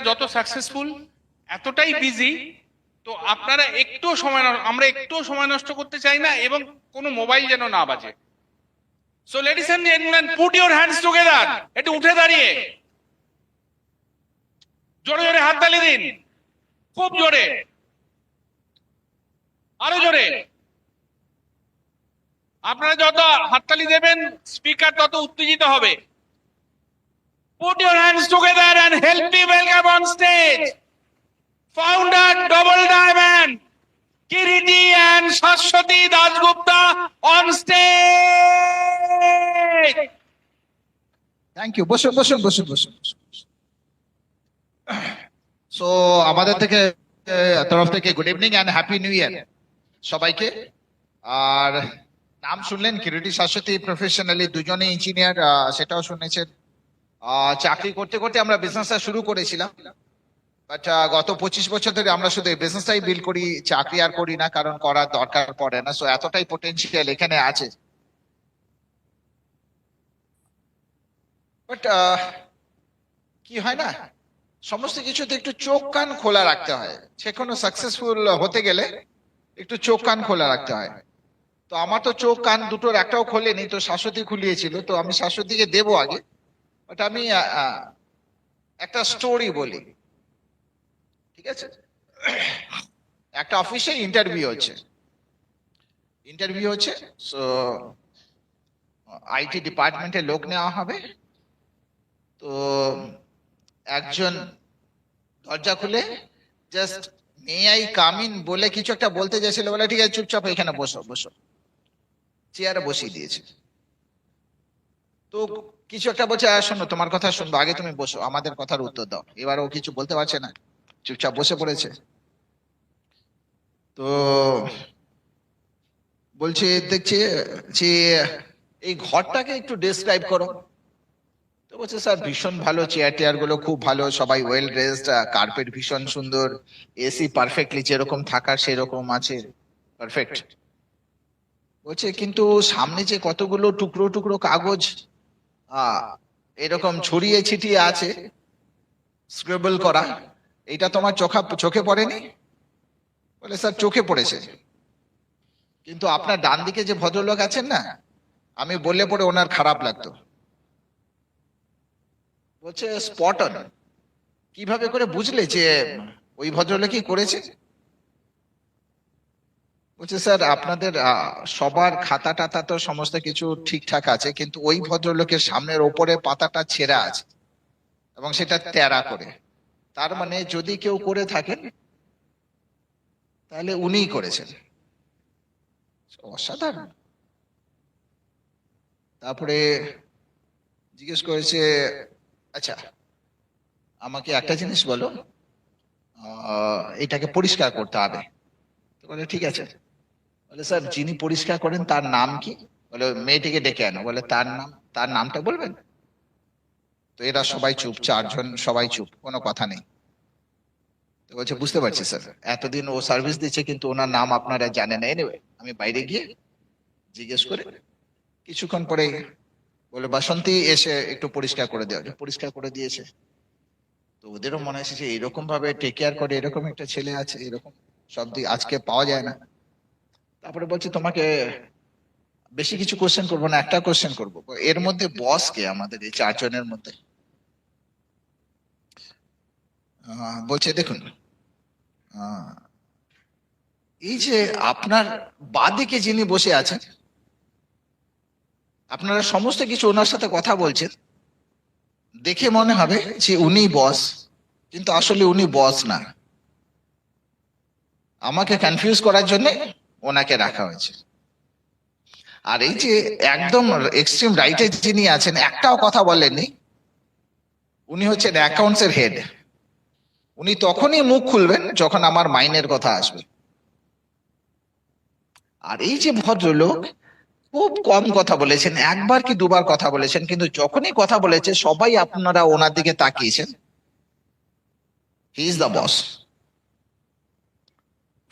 যত সাকসেসফুল এতটাই বিজি, তো আপনারা একটু সময় আমরা একটু সময় নষ্ট করতে চাই না, এবং কোনো মোবাইল যেন না বাজে। So ladies and gentleman, put your hands together. একটু উঠে দাঁড়িয়ে জোরে জোরে হাততালি দিন, খুব জোরে, আরো জোরে। আপনারা যত হাততালি দেবেন স্পিকার তত উত্তেজিত হবে। Put your hands together and help me welcome on stage founder Double Diamond, Kiriti and Shashwati Dasgupta on stage. Thank you. বসুন বসুন বসুন বসুন। সো আমাদের থেকে তরফ থেকে good evening and happy new year সবাইকে। আর নাম শুনলেন কিরিটি শাশ্বতী, প্রফেশনালি দুজনে ইঞ্জিনিয়ার, সেটাও শুনেছেন। চাকরি করতে করতে আমরা বিজনেসটা শুরু করেছিলাম, বাট গত 25 বছর ধরে আমরা শুধু এই বিজনেসটাই বিল্ড করি, চাকরি আর করি না, কারণ করার দরকার পড়ে না। সো এতটাই পোটেনশিয়াল এখানে আছে। বাট কি হয় না, সমস্ত কিছুতে একটু চোখ কান খোলা রাখতে হয়। সে কোনো সাকসেসফুল হতে গেলে একটু চোখ কান খোলা রাখতে হয়। তো আমার তো চোখ কান দুটোর একটাও খোলেনি, তো শাশ্বতী খুলিয়েছিল, তো আমি শাশ্বতীকে দেবো আগে। বাট আমি একটা স্টোরি বলি, ঠিক আছে? একটা অফিসে ইন্টারভিউ হচ্ছে। সো আইটি ডিপার্টমেন্টে লোক নেওয়া হবে। তো একজন দরজা খুলে just may I come in বলে কিছু একটা বলতে যাচ্ছিল, বলে ঠিক আছে চুপচাপ এখানে বসো বসো, চেয়ারে বসিয়ে দিয়েছে। তো কিছু একটা বলছে, শোনো তোমার কথা শুনবো, আগে তুমি বসো, আমাদের কথার উত্তর দাও। এবার ও কিছু বলতে পারছে না, চুপচাপ বসে পড়েছে। তো বলছে, দেখছে যে এই ঘরটাকে একটু ডেসক্রাইব করো। তো বলছে স্যার ভীষণ ভালো, চেয়ার টেয়ার গুলো খুব ভালো, সবাই ওয়েল ড্রেসড, কার্পেট ভীষণ সুন্দর, এসি পারফেক্টলি যেরকম থাকার সেরকম আছে, পারফেক্ট। বলছে কিন্তু সামনে যে কতগুলো টুকরো টুকরো কাগজ এরকম ছড়িয়ে ছিটিয়ে আছে, স্ক্রিবল করা, এটা তোমার চোখে পড়েনি? বলে স্যার চোখে পড়েছে, কিন্তু আপনার ডান দিকে যে ভদ্রলোক আছেন না, আমি বললে পরে ওনার খারাপ লাগতো। বলছে স্পট অন। কিভাবে করে বুঝলে যে ওই ভদ্রলোকই করেছে? বলছে স্যার আপনাদের সবার খাতা টাতা তো সমস্ত কিছু ঠিকঠাক আছে, কিন্তু ওই ভদ্রলোকের সামনের ওপরে পাতাটা ছেঁড়া আছে এবং সেটা তেড়া করে। তার মানে যদি কেউ করে থাকেন তাহলে উনিই করেছেন। অসাধারণ। তারপরে জিজ্ঞেস করেছে, আচ্ছা আমাকে একটা জিনিস বলো, এটাকে পরিষ্কার করতে হবে। তো বলে ঠিক আছে। বলে স্যার যিনি পরিষ্কার করেন তার নাম কি? বলে মেয়েটিকে ডেকে আনো। বলে তার নামটা বলবেন? তো এরা সবাই চুপ, চারজন সবাই চুপ, কোনো কথা নেই। তো বলছে বুঝতে পারছি স্যার, এতদিন ও সার্ভিস দিচ্ছে কিন্তু ওনার নাম আপনারা জানেন না। এনিওয়ে আমি বাইরে গিয়ে জিজ্ঞেস করে কিছুক্ষণ পরে বলে বাসন্তী এসে একটু পরিষ্কার করে দেওয়া, পরিষ্কার করে দিয়েছে। তো ওদেরও মনে হয়েছে যে এরকম ভাবে টেক কেয়ার করে এরকম একটা ছেলে আছে, এরকম সব আজকে পাওয়া যায় না। তারপরে বলছি তোমাকে বেশি কিছু কোশ্চেন করবো না, একটা কোশ্চেন করবো, এর মধ্যে বস কে আমাদের এই চারজনের মধ্যে? বলছে দেখুন, এই যে আপনার বাদিকে যিনি বসে আছেন, আপনারা সমস্ত কিছু ওনার সাথে কথা বলছেন, দেখে মনে হবে যে উনি বস, কিন্তু আসলে উনি বস না। আমাকে কনফিউজ করার জন্য ওনাকে রাখা হয়েছে। আর এই যে একদম এক্সট্রিম রাইটে যিনি আছেন, একটাও কথা বলেননি, উনি হচ্ছেন অ্যাকাউন্টস এর হেড। উনি তখনই মুখ খুলবেন যখন আমার মাইনের কথা আসবে। আর এই যে ভদ্রলোক খুব কম কথা বলেছেন, একবার কি দুবার কথা বলেছেন, কিন্তু যখনই কথা বলেছে সবাই আপনারা ওনার দিকে তাকিয়েছেন। হি ইজ দ্য বস,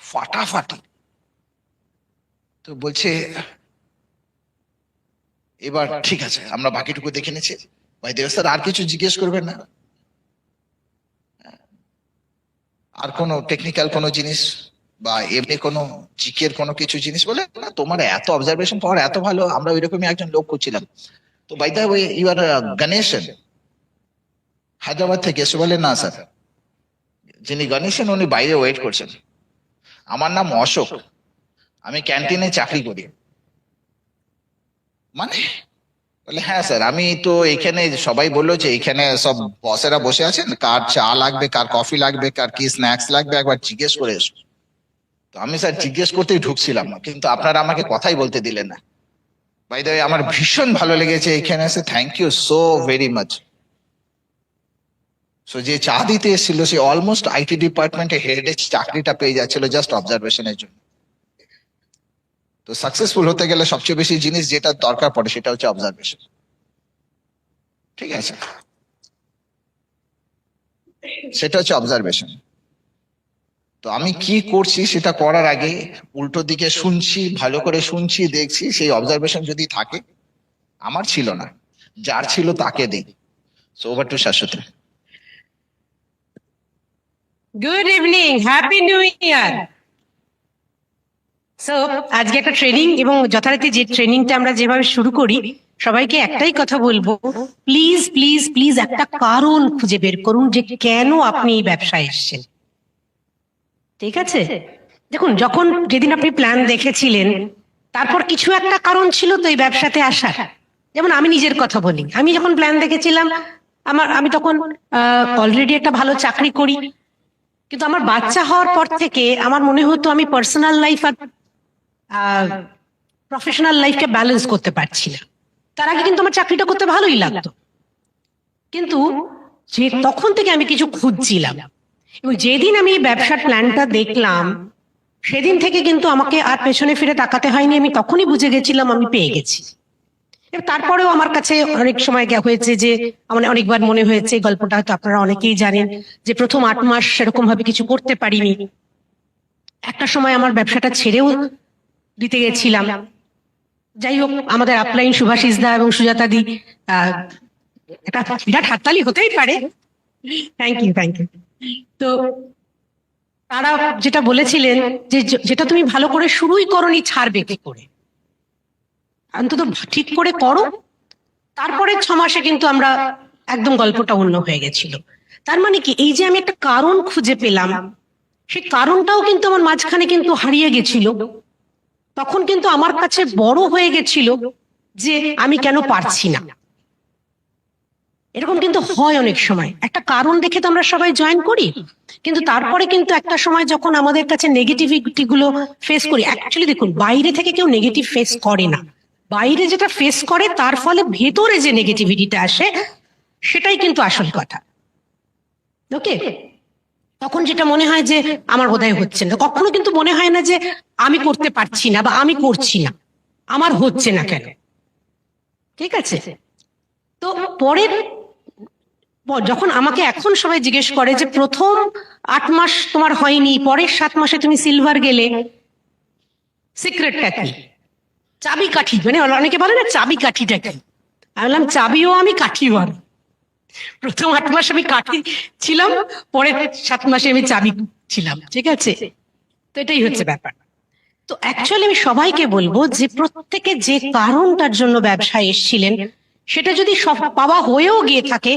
ফাটাফাটি। তো বলছে এবার ঠিক আছে আমরা বাকিটুকু দেখে নিচ্ছি, ভাই দেব স্যার আর কিছু জিজ্ঞেস করবেন না? আর কোনো টেকনিক্যাল কোনো জিনিস বা এমনি কোনো জিকের কোনো কিছু জিনিস বলে না, তোমার এত অবজারভেশন পাওয়ার এত ভালো, আমরা ওইরকমই একজন লোক করছিলাম। তো by the way you are Ganesan, Hyderabad থেকে এসে বলে না স্যার, যিনি গণেশন উনি বাইরে ওয়েট করছেন, আমার নাম অশোক, আমি ক্যান্টিনে চাকরি করি। মানে বলে হ্যাঁ স্যার, আমি তো এখানে সবাই বললো যে এখানে সব বসেরা বসে আছেন, কার চা লাগবে, কার কফি লাগবে, কার কি স্ন্যাক্স লাগবে, একবার জিজ্ঞেস করে এসো। তো আমি স্যার জিজ্ঞেস করতেই ঢুকছিলাম না, কিন্তু আপনারা আমাকে কথাই বলতে দিলেন না। বাই দ্য ওয়ে আমার ভীষণ ভালো লেগেছে এখানে এসে, thank you so very much. So যে চা দিতে এসেছিল সে অলমোস্ট আইটি ডিপার্টমেন্টে হেডের চাকরিটা পেয়ে যাচ্ছিল জাস্ট অবজারভেশনের জন্য। তো সাকসেসফুল হতে গেলে সবচেয়ে বেশি জিনিস যেটা দরকার পড়ে সেটা হচ্ছে অবজারভেশন। ঠিক আছে, সেটা হচ্ছে অবজারভেশন। তো আমি কি করছি সেটা করার আগে উল্টো দিকে শুনছি, ভালো করে শুনছি, দেখছি, সেই অবজারভেশন যদি থাকে, আমার ছিল না, যার ছিল তাকে দিই। So over to Shashwat. Good evening, happy new year. So আজকে একটা ট্রেনিং এবং যথারীতি যে ট্রেনিংটা আমরা যেভাবে শুরু করি, সবাইকে একটাই কথা বলবো, প্লিজ প্লিজ প্লিজ একটা কারণ খুঁজে বের করুন যে কেন আপনি এই ব্যবসায় এসেছেন। ঠিক আছে, দেখুন যখন যেদিন আপনি প্ল্যান দেখেছিলেন, তারপর কিছু একটা কারণ ছিল তো এই ব্যবসাতে আসার। যেমন আমি নিজের কথা বলি, আমি যখন প্ল্যান দেখেছিলাম, আমি তখন অলরেডি একটা ভালো চাকরি করি, কিন্তু আমার বাচ্চা হওয়ার পর থেকে আমার মনে হতো আমি পার্সোনাল লাইফ আর প্রফেশনাল লাইফকে ব্যালেন্স করতে পারছি না। তার আগে কিন্তু আমার চাকরিটা করতে ভালোই লাগতো, কিন্তু যে তখন থেকে আমি কিছু খুঁজছিলাম, এবং যেদিন আমি এই ব্যবসার প্ল্যানটা দেখলাম সেদিন থেকে কিন্তু আমাকে আর পেছনে ফিরে তাকাতে হয়নি, আমি তখনই বুঝে গেছিলাম আমি পেয়ে গেছি। এবার তারপরেও আমার কাছে অনেক সময় হয়েছে যে আমার অনেকবার মনে হয়েছে, এই গল্পটা হয়তো আপনারা অনেকেই জানেন, যে প্রথম 8 মাস সেরকম ভাবে কিছু করতে পারিনি। একটা সময় আমার ব্যবসাটা ছেড়েও দিতে গেছিলাম। যাই হোক, আমাদের আপলাইন সুভাষিস দা এবং সুজাতা দি, একটা বিরাট হাততালি হতেই পারে, থ্যাংক ইউ থ্যাংক ইউ। তো তারা যেটা বলেছিলেন যে যেটা তুমি ভালো করে শুরুই করনি ছাড়বে কি করে, অন্তত ঠিক করে করো। তারপরে 6 মাসে কিন্তু আমরা একদম গল্পটা অন্য হয়ে গেছিল। তার মানে কি, এই যে আমি একটা কারণ খুঁজে পেলাম, সেই কারণটাও কিন্তু আমার মাঝখানে কিন্তু হারিয়ে গেছিল। তখন কিন্তু আমার কাছে বড় হয়ে গেছিল যে আমি কেন পারছি না। এরকম কিন্তু হয় অনেক সময়, একটা কারণ দেখে তো আমরা সবাই জয়েন করি, কিন্তু তারপরে কিন্তু একটা সময় যখন আমাদের কাছে নেগেটিভিটি গুলো ফেস করি, অ্যাকচুয়ালি দেখুন বাইরে থেকে কেউ নেগেটিভ ফেস করে না, বাইরে যেটা ফেস করে তার ফলে ভেতরে যে নেগেটিভিটিটা আসে সেটাই কিন্তু আসল কথা। ওকে, তখন যেটা মনে হয় যে আমার বোধহয় হচ্ছে না, কখনো কিন্তু মনে হয় না যে আমি করতে পারছি না বা আমি করছি না, আমার হচ্ছে না কেন। ঠিক আছে, তো পরের যখন আমাকে এখন সবাই জিজ্ঞেস করে যে প্রথম 8 মাস তোমার হয়নি, পরের 7 মাসে তুমি সিলভার গেলে, সিক্রেটটা কি, চাবি কাঠি, মানে অনেকে বলে না চাবি কাঠিটা কি, আমি বললাম চাবিও আমি কাঠিও আমি। প্রথম 8 মাস আমি কাঠি ছিলাম, পরের 7 মাসে আমি চাবি ছিলাম। ঠিক আছে, তো এটাই হচ্ছে ব্যাপার। তো অ্যাকচুয়ালি আমি সবাইকে বলবো যে প্রত্যেকে যে কারণটার জন্য ব্যবসায় এসেছিলেন সেটা যদি সব পাওয়া হয়েও গিয়ে থাকে,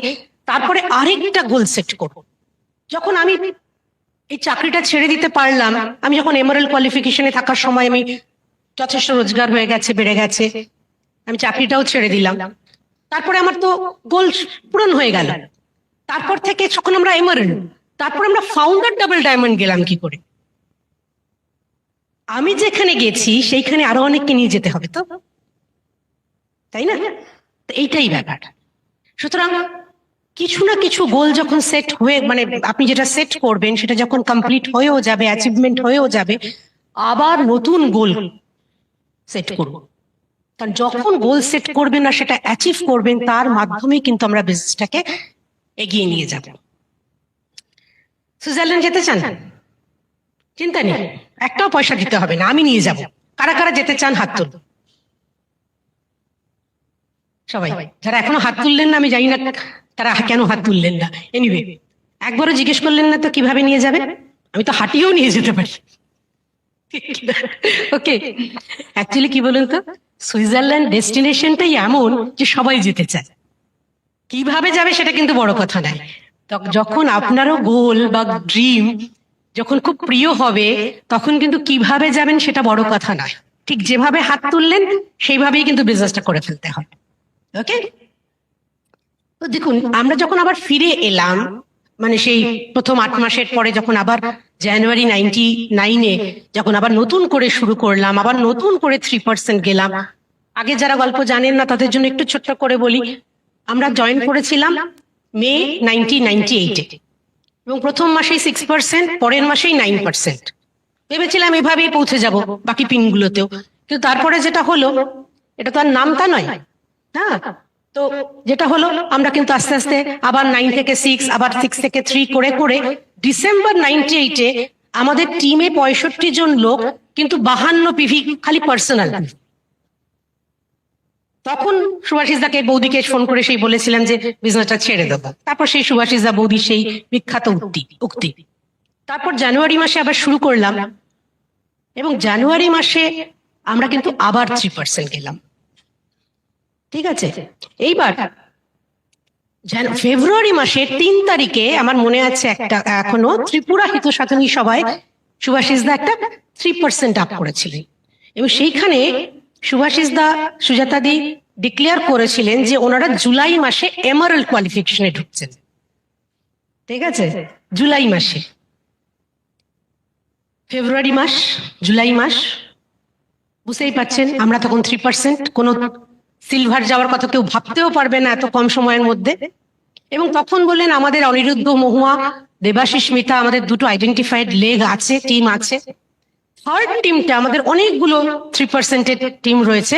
তারপরে আরেকটা গোল সেট করো। যখন আমি এই চাকরিটা ছেড়ে দিতে পারলাম, আমি যখন এমআরএল কোয়ালিফিকেশনে থাকার সময় আমি যথেষ্ট রোজগার হয়ে গেছে, বেড়ে গেছে, আমি চাকরিটাও ছেড়ে দিলাম, তারপরে আমার তো গোল পূরণ হয়ে গেল। তারপর থেকে যখন আমরা এমআরএল, তারপর আমরা ফাউন্ডার ডাবল ডায়মন্ড গেলাম কি করে? আমি যেখানে গেছি সেইখানে আরো অনেককে নিয়ে যেতে হবে তো, তাই না? তো এইটাই ব্যাপার। সুতরাং কিছু না কিছু গোল যখন সেট হয়ে, মানে আপনি যেটা সেট করবেন সেটা যখন কমপ্লিট হয়েও যাবে, অ্যাচিভমেন্ট হয়েও যাবে, আবার নতুন গোল সেট করব। কারণ যখন গোল সেট করবেন না সেটা অ্যাচিভ করবেন, তার মাধ্যমে কিন্তু আমরা বিজনেসটাকে এগিয়ে নিয়ে যাব। সুইজারল্যান্ড যেতে চান? চিন্তা নেই, একটাও পয়সা দিতে হবে না, আমি নিয়ে যাব। কারা কারা যেতে চান হাত তুলুন। সবাই, যারা এখনো হাত তুললেন না আমি জানি না তারা কেন হাত তুললেন না। এনিওয়ে, একবারও জিজ্ঞেস করলেন না তো কিভাবে নিয়ে যাবে? আমি তো হাঁটিয়েও নিয়ে যেতে পারি। ওকে, অ্যাকচুয়ালি কি বলুন তো, সুইজারল্যান্ড ডেস্টিনেশনটাই এমন যে সবাই যেতে চায়। কিভাবে যাবে সেটা কিন্তু বড় কথা নয়। যখন আপনারও গোল বা ড্রিম যখন খুব প্রিয় হবে, তখন কিন্তু কিভাবে যাবেন সেটা বড় কথা নয়। ঠিক যেভাবে হাত তুললেন সেইভাবেই কিন্তু বিজনেসটা করে ফেলতে হবে। ওকে, তো দেখুন আমরা যখন আবার ফিরে এলাম, মানে সেই প্রথম 8 মাসের পরে যখন আবার জানুয়ারি 99-এ যখন আবার নতুন করে শুরু করলাম, আবার নতুন করে 3% গেলাম। আগে যারা গল্প জানেন না তাদের জন্য একটু ছোট্ট করে বলি, আমরা জয়েন করেছিলাম মে 1998-এ, এবং প্রথম মাসেই 6%, পরের মাসেই 9%। ভেবেছিলাম এভাবেই পৌঁছে যাব বাকি পিনগুলোতেও, কিন্তু তারপরে যেটা হলো, এটা তো আর নামতা নয়, হ্যাঁ। তো যেটা হলো, আমরা কিন্তু আস্তে আস্তে আবার 9 থেকে 6, আবার 6 থেকে 3 করে করে ডিসেম্বর 98-এ আমাদের টিমে 65 জন লোক, কিন্তু 52 পিভি খালি পার্সোনাল। তখন সুভাষিস দাকে, বৌদিকে ফোন করে সেই বলেছিলাম যে বিজনেসটা ছেড়ে দেবো। তারপর সেই সুভাষিস দা বৌদি সেই বিখ্যাত উক্তি। তারপর জানুয়ারি মাসে আবার শুরু করলাম, এবং জানুয়ারি মাসে আমরা কিন্তু আবার 3% গেলাম। ঠিক আছে, এইবার ফেব্রুয়ারি মাসের 3 তারিখে আমার মনে আছে একটা, এখনো ত্রিপুরা হিত সাধনী সভায় সুভাষিস দা একটা 3% আপ করেছিলেন, এবং সেইখানে সুভাষিস দা, সুজাতা দি ডিক্লেয়ার করেছিলেন যে ওনারা জুলাই মাসে এমারাল্ড কোয়ালিফিকেশনে ঢুকছেন। ঠিক আছে, জুলাই মাসে। ফেব্রুয়ারি মাস, জুলাই মাস, বুঝতেই পারছেন আমরা তখন 3%, কোনো সিলভার যাওয়ার কথা কেউ ভাবতেও পারবে না এত কম সময়ের মধ্যে। এবং তখন বললেন আমাদের অনিরুদ্ধ, মহুয়া, দেবাশিস, মিতা, আমাদের দুটো আইডেন্টিফাইড লেগ আছে, টিম আছে। থার্ড টিমটা আমাদের অনেকগুলো 3%-এর টিম রয়েছে।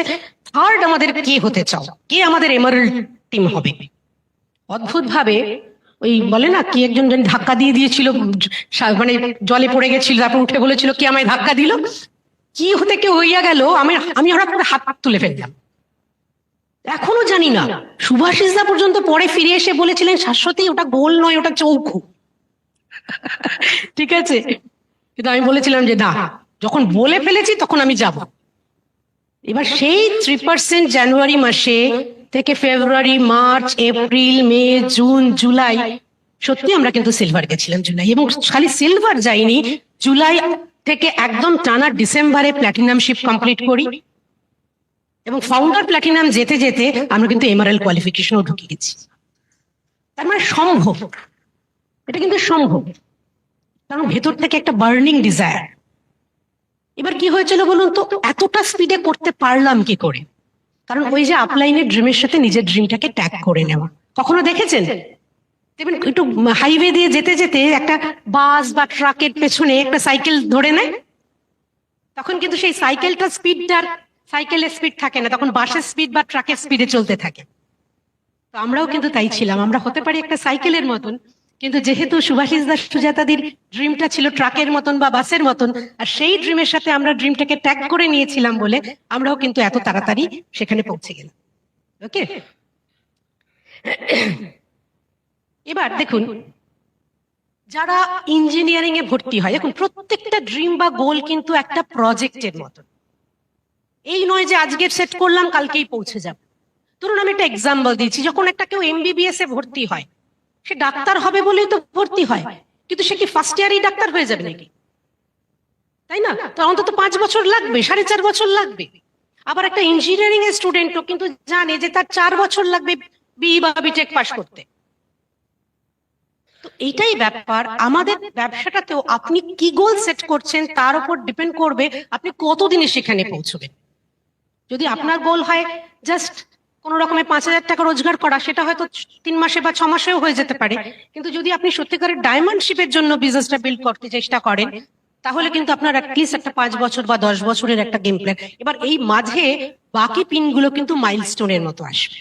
থার্ড আমাদের কে হতে চাও, কে আমাদের এমারাল্ড টিম হবে? অদ্ভুত ভাবে ওই বলে না, কি একজন ধাক্কা দিয়ে দিয়েছিল, মানে জলে পড়ে গেছিল, তারপর উঠে বলেছিল কি আমায় ধাক্কা দিল, কি হতে কেউ হইয়া গেল, আমি হঠাৎ করে হাত তুলে ফেললাম। এখনো জানি না, সুভাষিস দা পর্যন্ত পরে ফিরে এসে বলেছিলেন শাশ্বতী ওটা গোল নয়, ওটা চৌকো। ঠিক আছে, কিন্তু আমি বলেছিলাম যে না, যখন বলে ফেলেছি তখন আমি যাব। এবার সেই 3% জানুয়ারি মাসে থেকে ফেব্রুয়ারি, মার্চ, এপ্রিল, মে, জুন, জুলাই, সত্যি আমরা কিন্তু সিলভার গেছিলাম জুলাই। এবং খালি সিলভার যাইনি, জুলাই থেকে একদম টানা ডিসেম্বরে প্ল্যাটিনামশিপ কমপ্লিট করি, এবং ফাউন্ডার প্ল্যাটিনাম যেতে যেতে আমরা কিন্তু এমারাল্ড কোয়ালিফিকেশনও ঢুকে গেছি। তার মানে সম্ভব, এটা কিন্তু সম্ভব, কারণ ভেতর থেকে একটা বার্নিং ডিজায়ার। এবার কি হয়েছিল বলুন তো, এতটা স্পিডে করতে পারলাম কি করে? কারণ ওই যে আপলাইনের ড্রিমের সাথে নিজের ড্রিমটাকে ট্যাগ করে নেওয়া। কখনো দেখেছেন দেখবেন একটু হাইওয়ে দিয়ে যেতে যেতে একটা বাস বা ট্রাকের পেছনে একটা সাইকেল ধরে নেয়, তখন কিন্তু সেই সাইকেলটা স্পিডটার, সাইকেলের স্পিড থাকে না, তখন বাসের স্পিড বা ট্রাকের স্পিডে চলতে থাকে। তো আমরাও কিন্তু তাই ছিলাম, আমরা হতে পারি একটা সাইকেলের মতন, কিন্তু যেহেতু সুভাষিস দাস, সুজাতাদির ড্রিমটা ছিল ট্রাকের মতন বা বাসের মতন, আর সেই ড্রিমের সাথে আমরা ড্রিমটাকে ট্যাগ করে নিয়েছিলাম বলে আমরাও কিন্তু এত তাড়াতাড়ি সেখানে পৌঁছে গেলাম। ওকে, এবার দেখুন যারা ইঞ্জিনিয়ারিং এ ভর্তি হয়, দেখুন প্রত্যেকটা ড্রিম বা গোল কিন্তু একটা প্রজেক্টের মতন। এই নয় যে আজকে সেট করলাম কালকেই পৌঁছে যাব। ধরুন আমি একটা এক্সাম্পল দিচ্ছি, যখন একটা কেউ MBBS এ ভর্তি হয়, সে ডাক্তার হবে বলেই তো ভর্তি হয়, কিন্তু সে কি ফার্স্ট ইয়ারেই ডাক্তার হয়ে যাবে নাকি? তাই না? তো অন্তত 5 বছর লাগবে, 4.5 বছর লাগবে। আবার একটা ইঞ্জিনিয়ারিং এর স্টুডেন্টও কিন্তু জানে যে তার 4 বছর লাগবে BE বা BTech পাশ করতে। তো এইটাই ব্যাপার, আমাদের ব্যবসাটাতেও আপনি কি গোল সেট করছেন তার উপর ডিপেন্ড করবে আপনি কতদিনে সেখানে পৌঁছবেন। যদি আপনার গোল হয় জাস্ট কোন রকমের 5,000 টাকা রোজগার করা, সেটা হয়তো 3 মাসে বা 6 মাসেও হয়ে যেতে পারে। কিন্তু যদি আপনি সত্যিকারের ডায়মন্ড শিপের জন্য বিজনেসটা বিল্ড করতে চেষ্টা করেন, তাহলে কিন্তু আপনার অ্যাটলিস্ট একটা 5 বছর বা 10 বছরের একটা গেম প্ল্যান। এবার এই মাঝে বাকি পিনগুলো কিন্তু মাইলস্টোনের মতো আসবে।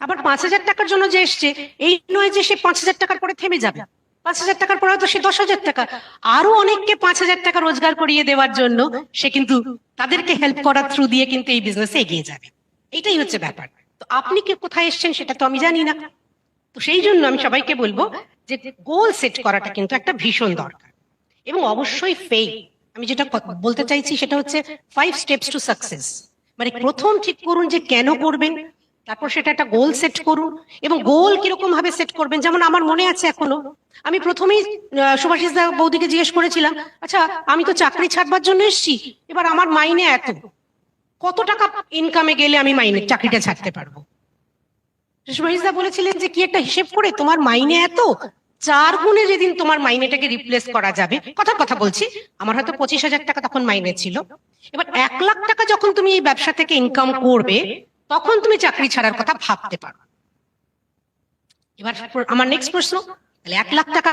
আবার 5,000 টাকার জন্য যে এসছে, এই নয় যে সে 5,000 টাকার পরে থেমে যাবে। 5,000 টাকার পরে হয়তো সে 10,000 টাকা, আরো অনেককে 5,000 টাকা রোজগার করিয়ে দেওয়ার জন্য সে কিন্তু তাদেরকে হেল্প করার থ্রু দিয়ে কিন্তু এই বিজনেসে এগিয়ে যাবে। এটাই হচ্ছে ব্যাপার। তো আপনি কি কোথায় এসেছেন সেটা তো আমি জানি না। তো সেই জন্য আমি সবাইকে বলবো যে গোল সেট করাটা কিন্তু একটা ভীষণ দরকার। এবং অবশ্যই ফেইল। আমি যেটা বলতে চাইছি সেটা হচ্ছে 5 স্টেপস টু সাকসেস। মানে প্রথম ঠিক করুন যে কেন করবেন, তারপর সেটা একটা গোল সেট করুন, এবং গোল কিরকম ভাবে সেট করবেন। যেমন আমার মনে আছে এখনো, আমি প্রথমেই সুভাষিস দা বৌদিকে জিজ্ঞেস করেছিলাম, আচ্ছা আমি তো চাকরি ছাড়বার জন্য এসেছি, এবার আমার মাইনে এত, কত টাকা ইনকামে গেলে আমি মাইনে চাকরিটা ছাড়তে পারবো? সুভাষিস দা বলেছিলেন যে কি একটা হিসেব করে, তোমার মাইনে এত, 4 গুণে যেদিন তোমার মাইনেটাকে রিপ্লেস করা যাবে, কথার কথা বলছি, আমার হয়তো 25,000 টাকা তখন মাইনে ছিল, এবার 1 লাখ টাকা যখন তুমি এই ব্যবসা থেকে ইনকাম করবে, তখন তুমি চাকরি ছাড়ার কথা ভাবতে পারো। এবার আমার নেক্সট প্রশ্ন, তাহলে 1 লাখ টাকা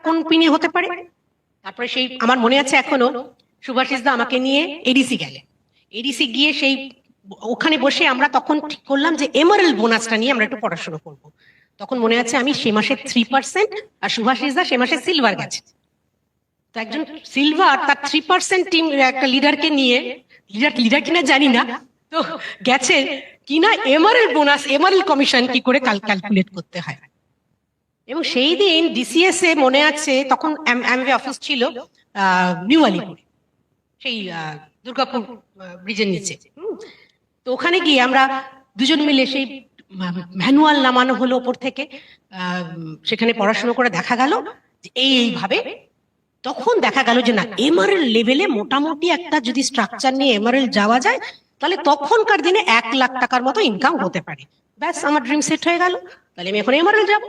কোন পিনে হতে পারে? তারপরে সেই আমার মনে আছে এখনো, সুভাষিস দা আমাকে নিয়ে এডিসি গেলেন। এডিসি গিয়ে সেই ওখানে বসে আমরা তখন ঠিক করলাম যে এমারেল্ড বোনাসটা নিয়ে আমরা একটু পড়াশোনা করব। তখন মনে আছে আমি সে মাসে 3% আর সুভাষিস দা সে মাসে সিলভার গেছে। তো একজন সিলভার তার 3% টিম একটা লিডারকে নিয়ে, লিডার কিনা জানি না, তো গেছে কিনা এমারেল্ড বোনাস, এমারেল্ড কমিশন কি করে ক্যালকুলেট করতে হয়। এবং সেই দিন ডিসিএস এ মনে আছে তখন এমভি অফিস ছিল নিউ আলিপুরে, সেই দুর্গাপুর ব্রিজের নিচে। তো ওখানে গিয়ে আমরা দুজন মিলে সেই ম্যানুয়াল নামানো হলো ওপর থেকে, সেখানে পড়াশোনা করে দেখা গেল যে এইভাবে, তখন দেখা গেল যে না, এমআরএল লেভেলে মোটামুটি একটা যদি স্ট্রাকচার নিয়ে এমআরএল যাওয়া যায়, তাহলে তখনকার দিনে 1 লাখ টাকার মতো ইনকাম হতে পারে। ব্যাস আমার ড্রিম সেট হয়ে গেল, তাহলে আমি এখন এমআরএল যাব।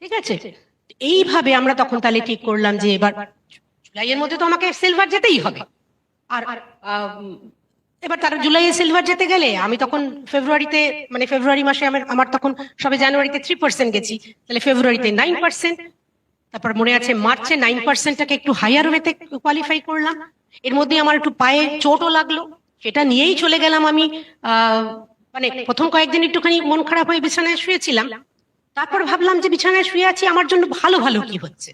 ঠিক আছে, এইভাবে আমরা তখন তাহলে ঠিক করলাম যে এবার জুলাইয়ের মধ্যে তো আমাকে সিলভার যেতেই হবে। আর এবার তারা জুলাইয়ে সিলভার যেতে গেলে আমি তখন ফেব্রুয়ারিতে, মানে ফেব্রুয়ারি মাসে আমার তখন সবে জানুয়ারিতে 3% গেছি, তাহলে ফেব্রুয়ারিতে 9%, তারপর মনে আছে মার্চে 9%টাকে একটু হাইয়ার ওয়েতে কোয়ালিফাই করলাম। এর মধ্যে আমার একটু পায়ে চোটও লাগলো, সেটা নিয়েই চলে গেলাম আমি। মানে প্রথম কয়েকদিন একটুখানি মন খারাপ হয়ে বিছানায় শুয়েছিলাম, তারপর ভাবলাম যে বিছানায় শুয়ে আছি, আমার জন্য ভালো ভালো কি হচ্ছে।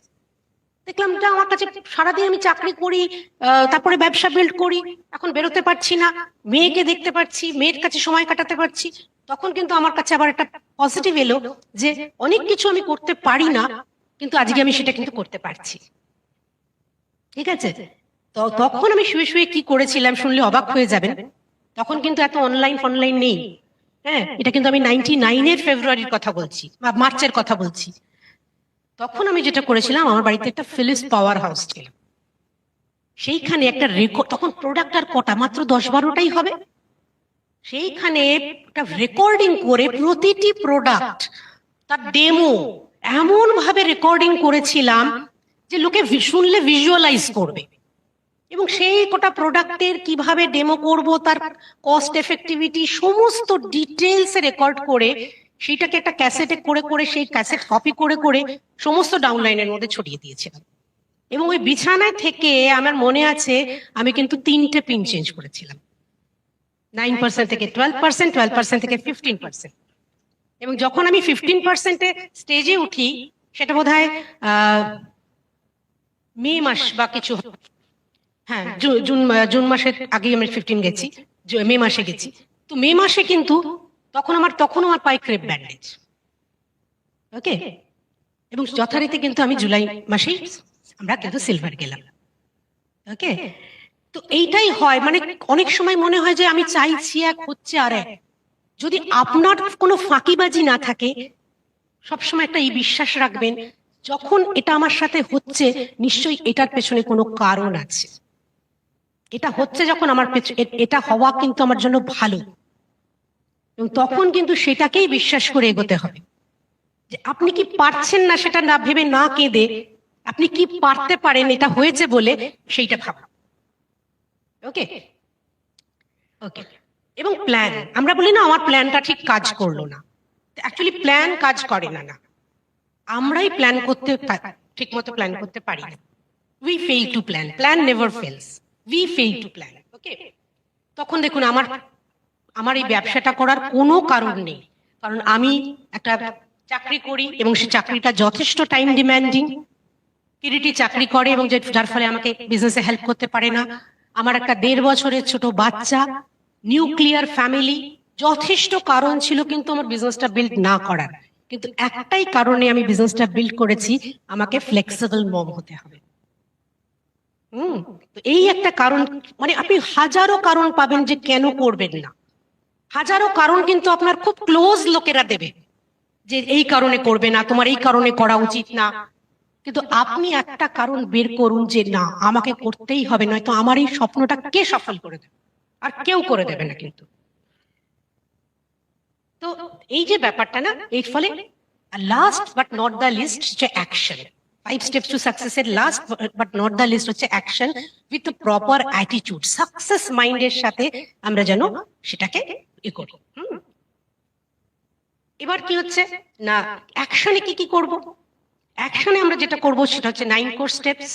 দেখলাম যে আমার কাছে সারাদিন আমি চাকরি করি, তারপরে ব্যবসা বিল্ড করি, এখন বেরোতে পারছি না, মেয়েকে দেখতে পাচ্ছি, মেয়ের কাছে সময় কাটাতে পারছি। তখন কিন্তু আমার কাছে আবার একটা পজিটিভ এলো যে অনেক কিছু আমি করতে পারি না, কিন্তু আজকে আমি সেটা কিন্তু করতে পারছি। ঠিক আছে, তো তখন আমি শুয়ে শুয়ে কি করেছিলাম শুনলে অবাক হয়ে যাবেন। তখন কিন্তু এত অনলাইন নেই। হ্যাঁ, এটা কিন্তু আমি 99-এর ফেব্রুয়ারির কথা বলছি বা মার্চের কথা বলছি। তখন আমি যেটা করেছিলাম, আমার বাড়িতে একটা ফিলিপস পাওয়ার হাউস ছিল, সেইখানে একটা রেকর্ড, তখন প্রোডাক্ট আর কটা, মাত্র 10-12টাই হবে, সেইখানে একটা রেকর্ডিং করে প্রতিটি প্রোডাক্ট তার ডেমো এমন ভাবে রেকর্ডিং করেছিলাম যে লোকে শুনলে ভিজুয়ালাইজ করবে, এবং সেই কটা প্রোডাক্টের কিভাবে ডেমো করব, তার কস্ট এফেক্টিভিটি সমস্ত ডিটেলস রেকর্ড করে সেটাকে একটা ক্যাসেটে করে করে, সেই ক্যাসেট কপি করে করে সমস্ত ডাউনলাইনের মধ্যে ছড়িয়ে দিয়েছিলাম। এবং ওই বিছানায় থেকে আমার মনে আছে আমি কিন্তু 3টে পিন চেঞ্জ করেছিলাম, 9% থেকে 12%, 12% থেকে 15%। এবং যখন আমি 15%-এ স্টেজে উঠি, সেটা বোধহয় মে মাস বা কিছু, হ্যাঁ জুন মাসের আগে আমি 15 গেছি, মে মাসে গেছি। তো মে মাসে কিন্তু তখন আমার পায়ে ক্রেপ ব্যান্ডেজ, ওকে। এবং যথারীতি কিন্তু আমি জুলাই মাসেই আমরা কিন্তু সিলভার গেলাম, ওকে। তো এইটাই হয়, মানে অনেক সময় মনে হয় যে আমি চাইছি এক, হচ্ছে আর এক। যদি আপনার কোনো ফাঁকিবাজি না থাকে, সবসময় একটা এই বিশ্বাস রাখবেন, যখন এটা আমার সাথে হচ্ছে নিশ্চয়ই এটার পেছনে কোনো কারণ আছে। এটা হচ্ছে যখন আমার এটা হওয়া কিন্তু আমার জন্য ভালো, এবং তখন কিন্তু সেটাকেই বিশ্বাস করে এগোতে হবে। যে আপনি কি পারছেন না সেটা না ভেবে, না কেঁদে, আপনি কি পারতে পারেন এটা হয়েছে বলে সেইটা ভাবা, ওকে ওকে। এবং প্ল্যান, আমরা বলি না আমার প্ল্যানটা ঠিক কাজ করলো না, অ্যাকচুয়ালি প্ল্যান কাজ করে না, আমরাই প্ল্যান করতে ঠিক মতো প্ল্যান করতে পারি না। We fail to plan, plan never fails, we fail to plan, okay. তখন দেখুন আমার এই ব্যবসাটা করার কোনো কারণ নেই, কারণ আমি একটা চাকরি করি এবং সেই চাকরিটা যথেষ্ট টাইম ডিম্যান্ডিং। কিরিটি চাকরি করে এবং যার ফলে আমাকে বিজনেসে হেল্প করতে পারে না। আমার একটা 1.5 বছরের ছোট বাচ্চা, নিউক্লিয়ার ফ্যামিলি, যথেষ্ট কারণ ছিল কিন্তু আমার বিজনেসটা বিল্ড না করার। কিন্তু একটাই কারণে আমি বিজনেসটা বিল্ড করেছি, আমাকে ফ্লেক্সিবল মম হতে হবে। তো এই একটা কারণ, মানে আপনি হাজারো কারণ পাবেন যে কেন করবেন না, হাজারো কারণ কিন্তু আপনার খুব ক্লোজ লোকেরা দেবে যে এই কারণে করবে না, তোমার এই কারণে করা উচিত না। কিন্তু আপনি একটা কারণ বের করুন যে না, আমাকে করতেই হবে, নয়তো আমার এই স্বপ্নটা কে সফল করে দেবে, আর কেউ করে দেবে না কিন্তু। তো এই যে ব্যাপারটা না, এর ফলে last but not the least হচ্ছে অ্যাকশন। 5 স্টেপস টু সাকসেস এর last but not the least হচ্ছে action with proper attitude, success মাইন্ডের সাথে আমরা যেন সেটাকে করি। এবার কি হচ্ছে না, অ্যাকশনে কি কি করব? অ্যাকশনে আমরা যেটা করব সেটা হচ্ছে 9 কোর স্টেপস।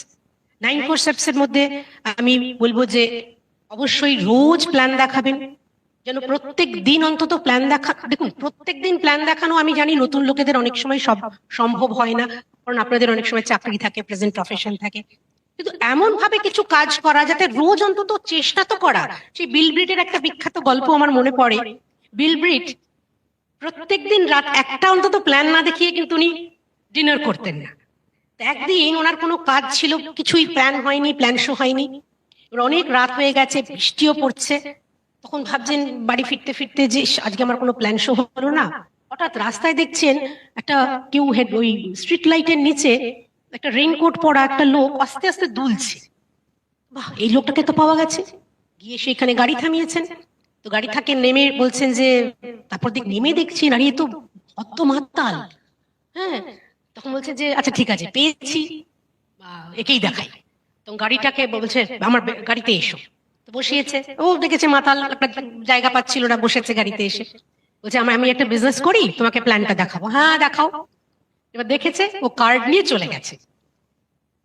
9 কোর স্টেপস এর মধ্যে আমি বলবো যে অবশ্যই রোজ প্ল্যান দেখাবেন, যেন প্রত্যেক দিন অন্তত প্ল্যান দেখা। দেখুন, প্রত্যেক দিন প্ল্যান দেখানো আমি জানি নতুন লোকেদের অনেক সময় সব সম্ভব হয় না, কারণ আপনাদের অনেক সময় চাকরি থাকে, প্রেজেন্ট প্রফেশন থাকে। কিন্তু এমন ভাবে কিছু কাজ করা যাতে রোজ অন্তত চেষ্টা তো করা। সেই বিল ব্রিটের একটা বিখ্যাত গল্প আমার মনে পড়ে। বিল ব্রিট প্রত্যেকদিন রাত একটা অন্তত প্ল্যান না দেখিয়ে কিন্তু উনি ডিনার করতেন না। তো একদিন ওনার কোনো কাজ ছিল, কিছুই প্ল্যান হয়নি, প্ল্যান শো হয়নি, এবার অনেক রাত হয়ে গেছে, বৃষ্টিও পড়ছে। তখন ভাবছেন বাড়ি ফিরতে ফিরতে যে ইস, আজকে আমার কোনো প্ল্যান শো হলো না। হঠাৎ রাস্তায় দেখছেন একটা কেউ ওই স্ট্রিট লাইটের নিচে একটা রেইনকোট পরা একটা লোক আস্তে আস্তে দুলছে। বাহ, এই লোকটাকে তো পাওয়া গেছে। গিয়ে সেখানে গাড়ি থামিয়েছেন। তো গাড়ি থেকে নেমে বলছেন যে, তারপর নেমে দেখছি দাঁড়িয়ে তো অত মাতাল। হ্যাঁ, তখন বলছে যে আচ্ছা ঠিক আছে, পেয়েছি, একেই দেখাই। তো গাড়িটাকে বলছে আমার গাড়িতে এসো। তো বসিয়েছে, ও দেখেছে মাতাল, একটা জায়গা পাচ্ছিল না, বসেছে গাড়িতে এসে। বলছে আমি একটা বিজনেস করি, তোমাকে প্ল্যানটা দেখাবো। হ্যাঁ দেখাও। এবার দেখেছে, ও কার্ড নিয়ে চলে গেছে।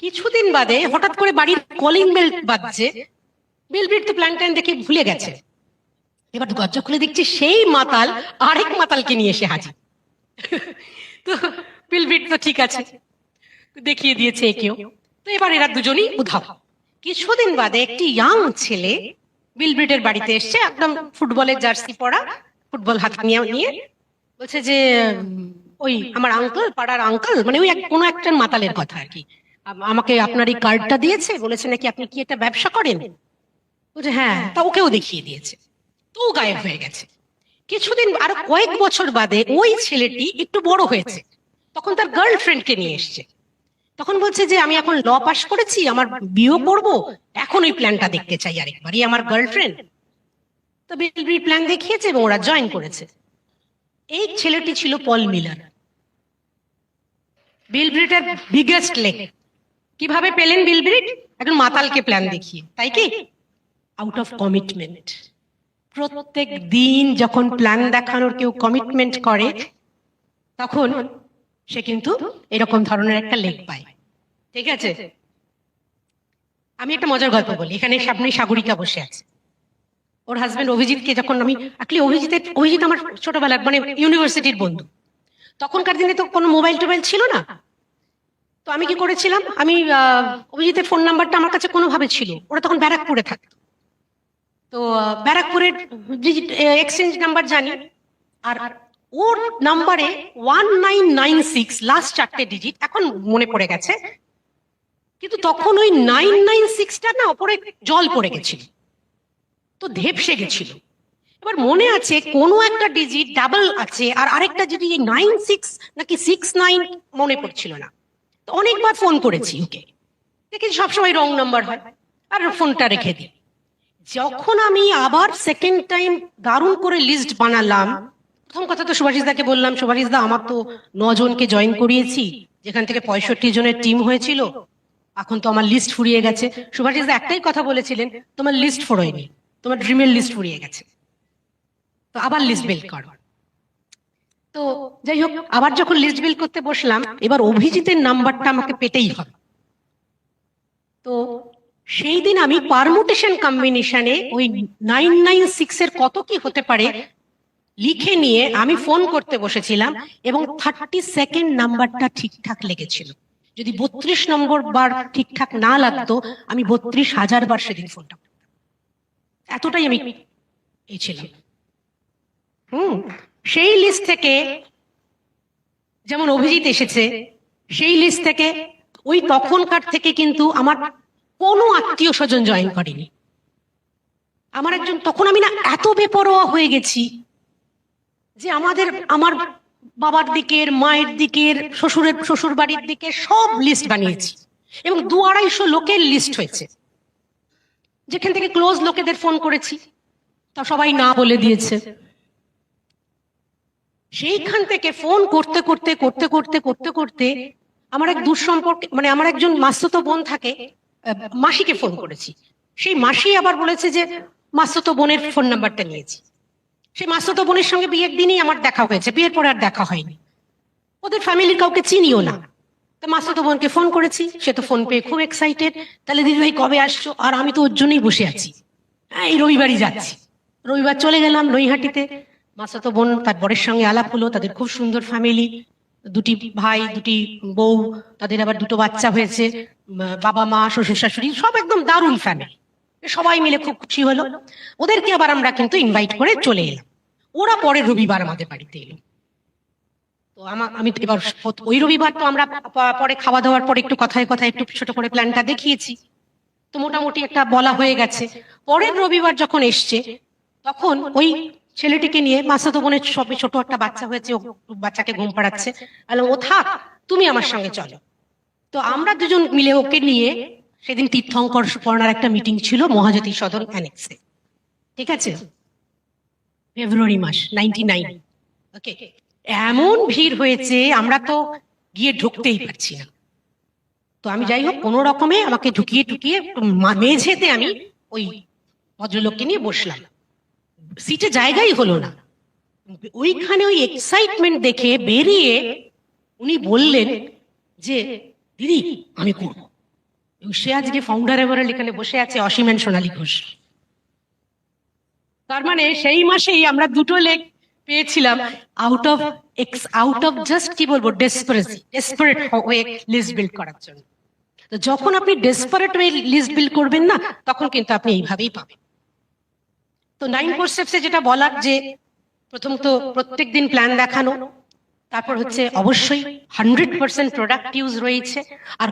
কিছুদিন বাদে হঠাৎ করে বাড়ির কলিং বেল বাজছে। বিল ব্রিট তো প্ল্যান ট্যান দেখে ভুলে গেছে। এবার দরজা খুলে দেখছি সেই মাতাল আরেক মাতালকে নিয়ে এসে হাজির। তো বিল ব্রিট তো ঠিক আছে, দেখিয়ে দিয়েছে একেও। তো এবার এরা দুজনই উধাও। কিছুদিন বাদে একটি ইয়াং ছেলে বিল ব্রিটের বাড়িতে এসছে, একদম ফুটবলের জার্সি পরা, ফুটবল হাতে নিয়ে বলছে যে ওই আমার আঙ্কেল, পাড়ার আঙ্কেল, মানে ওই কোনো একটা মাতালের কথা আর কি, আমাকে আপনার এই কার্ডটা দিয়েছে, বলেছে নাকি আপনি কি এটা ব্যবসা করেন। বলছে হ্যাঁ। তা ওকেও দেখিয়ে দিয়েছে। তো গায়েব হয়ে গেছে। কিছুদিন, আরো কয়েক বছর বাদে ওই ছেলেটি একটু বড় হয়েছে, তখন তার গার্লফ্রেন্ডকে নিয়ে এসছে। তখন বলছে যে আমি এখন ল পাশ করেছি, আমার বিয়ে করব, এখন ওই প্ল্যানটা দেখতে চাই আরেকবার, আমার গার্লফ্রেন্ড। তো বিল ব্রিট প্ল্যান দেখিয়েছে এবং ওরা জয়েন করেছে। এই ছেলেটি ছিল পল মিলার, বিল ব্রিটের বিগেস্ট লেগ। কিভাবে পেলেন বিল ব্রিট? একজন মাতালকে প্ল্যান দেখিয়ে, তাই কি? Out of commitment. প্রত্যেক দিন যখন প্ল্যান দেখানোর কেউ কমিটমেন্ট করে, তখন সে কিন্তু এরকম ধরনের একটা লেগ পায়। ঠিক আছে, আমি একটা মজার গল্প বলি। এখানে সামনে সাগরিকা বসে আছে, ওর হাজবেন্ড অভিজিৎকে যখন আমি, অভিজিৎ আমার ছোটবেলার মানে ইউনিভার্সিটির বন্ধু। তখনকার দিনে তো কোনো মোবাইল টোবাইল ছিল না। তো আমি কি করেছিলাম, আমি অভিজিতের ফোন নাম্বারটা আমার কাছে কোনোভাবে ছিল, ওরা তখন ব্যারাকপুরে থাকতো। তো ব্যারাকপুরের এক্সচেঞ্জ নাম্বার জানি, আর ওর নাম্বারে 1996 লাস্ট 4টে ডিজিট এখন মনে পড়ে গেছে, কিন্তু তখন ওই 996টা না ওপরে জল পড়ে গেছিল, তো ধেপসে গেছিল। এবার মনে আছে কোনো একটা ডিজিট ডাবল আছে, আর আরেকটা যদি 96 নাকি 69 মনে পড়ছিল না। তো অনেকবার ফোন করেছি ওকে, দেখি সবসময় রং নাম্বার হয়, আর ফোনটা রেখে দিই। যখন আমি আবার সেকেন্ড টাইম দারুণ করে লিস্ট বানালাম, প্রথম কথা তো সুভাষিস দাকে বললাম, সুভাষিস দা আমার তো 9 জনকে জয়েন করিয়েছি, যেখান থেকে 65 জনের টিম হয়েছিল, এখন তো আমার লিস্ট ফুরিয়ে গেছে। সুভাষিস দা একটাই কথা বলেছিলেন, তোমার লিস্ট ফুরোয়নি, তোমার ড্রিমের লিস্ট ফুরিয়ে গেছে, তো আবার লিস্ট বিল্ড করো। তো যাই হোক, আবার যখন লিস্ট বিল্ড করতে বসলাম, এবার অভিজিতের নাম্বারটা আমাকে পেতেই হবে। তো সেই দিন আমি পারমুটেশন কম্বিনেশনে ওই 996 এর কত কি হতে পারে লিখে নিয়ে আমি ফোন করতে বসেছিলাম, এবং 32nd নাম্বারটা ঠিকঠাক লেগেছিল। যদি 32 নম্বর বার ঠিকঠাক না লাগতো, আমি 32,000 বার সেদিন ফোনটা করতাম, এতটাই আমি এই ছিলাম। সেই লিস্ট থেকে যেমন অভিজিৎ এসেছে, সেই লিস্ট থেকে ওই তখনকার থেকে কিন্তু আমার কোনো আত্মীয় স্বজন জয়েন করেনি। আমার একজন, তখন আমি না এত বেপরোয়া হয়ে গেছি যে আমার বাবার দিকের, মায়ের দিকের, শ্বশুর বাড়ির দিকে সব লিস্ট বানিয়েছি এবং 200-250 লোকের লিস্ট হয়েছে, যেখান থেকে ক্লোজ লোকেদের ফোন করেছি তা সবাই না বলে দিয়েছে। সেইখান থেকে ফোন করতে করতে করতে করতে করতে করতে আমার এক দুঃসম্পর্ক, মানে আমার একজন মাসতুতো বোন থাকে, মাসিকে ফোন করেছি। সেই মাসি আবার বলেছে যে মাসতুতো বোনের ফোন নাম্বারটা নিয়েছি। সেই মাসতুতো বোনের সঙ্গে বিয়ের দিনই আমার দেখা হয়েছে, বিয়ের পরে আর দেখা হয়নি। ওদের ফ্যামিলির কাউকে চিনিও না। তো মাসতুতো বোনকে ফোন করেছি, সে তো ফোন পেয়ে খুব এক্সাইটেড, তাহলে দিদি ভাই কবে আসছো? আর আমি তো ওর জন্যই বসে আছি, এই রবিবারই যাচ্ছি। রবিবার চলে গেলাম নৈহাটিতে। মাসতুতো বোন তার বরের সঙ্গে আলাপ হলো, তাদের খুব সুন্দর ফ্যামিলি, 2টি ভাই 2টি বউ, তাদের আবার 2টো বাচ্চা হয়েছে, বাবা মা শ্বশুর শাশুড়ি সব একদম দারুণ ফ্যামিলি, সবাই মিলে খুব খুশি হলো। ওদেরকে আবার আমরা কিন্তু ইনভাইট করে চলে এলাম। ওরা পরের রবিবার আমাদের বাড়িতে এলো। তো আমি এবার ওই রবিবার তো আমরা পরে খাওয়া দাওয়ার পরে একটু কথায় কথায় একটু ছোট করে প্ল্যানটা দেখিয়েছি, তো মোটামুটি একটা বলা হয়ে গেছে। পরের রবিবার যখন এসছে তখন ওই ছেলেটিকে নিয়ে, মাসতুতো বোনের সবে ছোট একটা বাচ্চা হয়েছে, ও বাচ্চাকে ঘুম পাড়াচ্ছে, বললাম ও থাক, তুমি আমার সঙ্গে চলো। তো আমরা দুজন মিলে ওকে নিয়ে সেদিন তীর্থঙ্কর সুপর্ণার একটা মিটিং ছিল মহাজ্যোতি সদন অ্যানেক্সে, ঠিক আছে, ফেব্রুয়ারি মাস 99। ওকে, এমন ভিড় হয়েছে আমরা তো গিয়ে ঢুকতেই পারছি না। তো আমি যাই হোক কোনো রকমে আমাকে ঢুকিয়ে ঢুকিয়ে মেঝেতে আমি ওই ভদ্রলোককে নিয়ে বসলাম, সিটে জায়গাই হলো না। ওইখানে ওই এক্সাইটমেন্ট দেখে বেরিয়ে উনি বললেন যে দিদি আমি করবো। সে আজকে ফাউন্ডার এভারেল এখানে বসে আছে, অসীমেন সোনালী ঘোষ। তার মানে সেই মাসেই আমরা 2টো লেগ পেয়েছিলাম আউট অফ জাস্ট কি বলবো, ডেসপারেট হয়ে লিস্ট বিল্ড করার জন্য। তো যখন আপনি ডেসপারেট হয়ে লিস্ট বিল্ড করবেন না, তখন কিন্তু আপনি এইভাবেই পাবেন। তো 9 কোর স্টেপসে যেটা বলার, যে প্রথম তো প্রত্যেকদিন প্ল্যান দেখানো, তারপর হচ্ছে অবশ্যই 100% প্রোডাক্ট ইউজ রয়েছে, আর